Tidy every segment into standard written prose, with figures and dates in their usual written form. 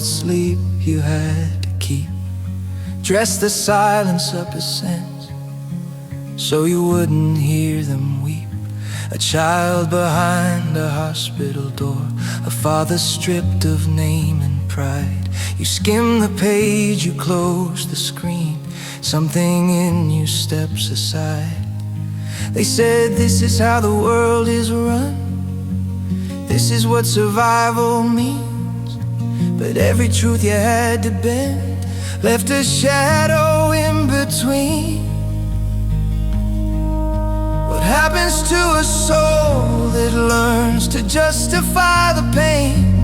at sleep you had to keep. Dress the silence up a sense, so you wouldn't hear them weep. A child behind a hospital door, a father stripped of name and pride. You skim the page, you close the screen, something in you steps aside. They said this is how the world is run, this is what survival means. But every truth you had to bend left a shadow in between. What happens to a soul that learns to justify the pain?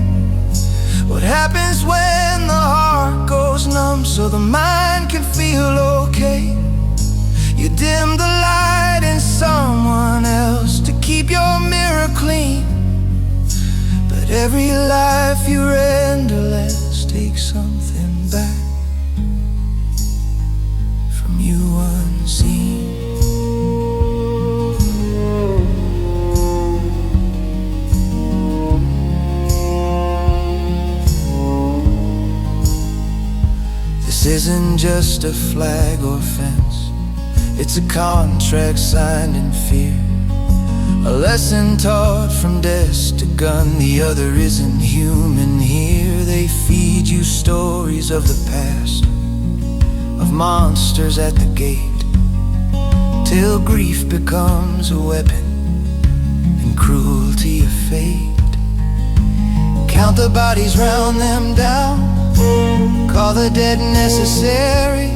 What happens when the heart goes numb so the mind can feel okay? You dim the light in someone else to keep your mirror clean. But every life you render less takes something back from you unseen. This isn't just a flag or fence, it's a contract signed in fear, a lesson taught from desk to gun. The other isn't human here. They feed you stories of the past, of monsters at the gate, till grief becomes a weapon and cruelty a fate. Count the bodies, round them down, call the dead necessary,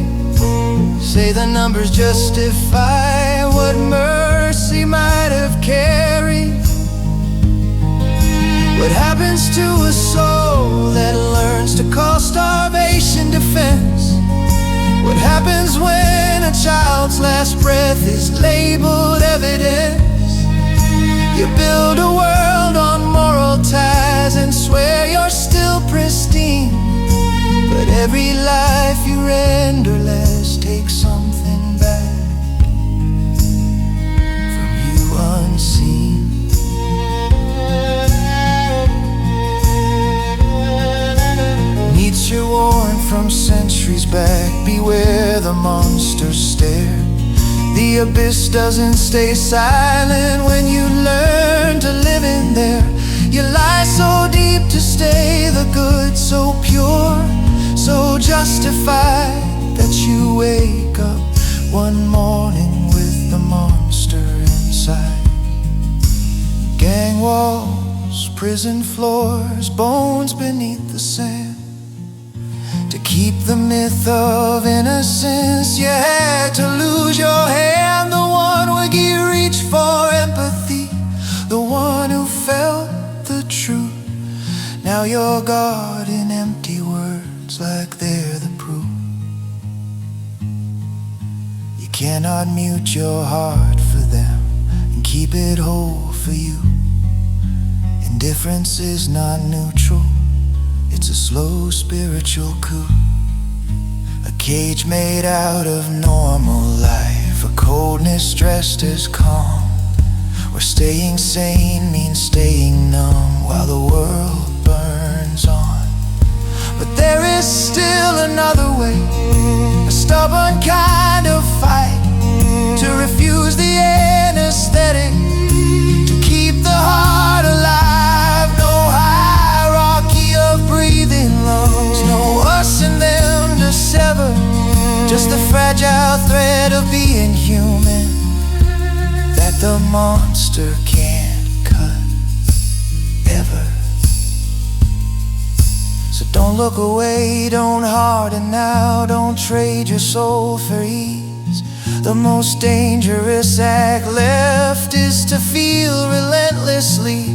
say the numbers justify what mercy might have carried. What happens to a soul that learns to call starvation defense? What happens when a child's last breath is labeled evidence? You build a world on moral ties and swear you're still pristine. But every life you render less takes something back from you unseen. Nietzsche warned from centuries back, beware the monsters stare. The abyss doesn't stay silent when you learn to live in there. You lie so deep to stay the good, so pure, so justified, that you wake up one morning with the monster inside. Gang walls, prison floors, bones beneath the sand. To keep the myth of innocence, you had to lose your hand. The one where you reached for empathy, the one who felt the truth. Now you're guarding empty words like they're the proof. You cannot mute your heart for them and keep it whole for you. Indifference is not neutral, it's a slow spiritual coup. A cage made out of normal life, a coldness dressed as calm, where staying sane means staying numb while the world burns on. But there is still another way, a stubborn kind of fight, to refuse the anesthetic, to keep the heart alive. No hierarchy of breathing lungs, no us and them to sever, just the fragile thread of being human that the monster can't cut ever. So don't look away, don't harden now, don't trade your soul for ease. The most dangerous act left is to feel relentlessly,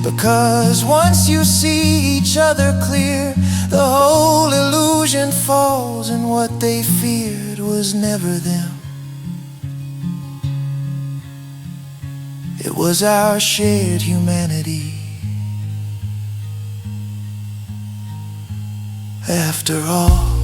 because once you see each other clear, the whole illusion falls, and what they feared was never them. It was our shared humanity. After all,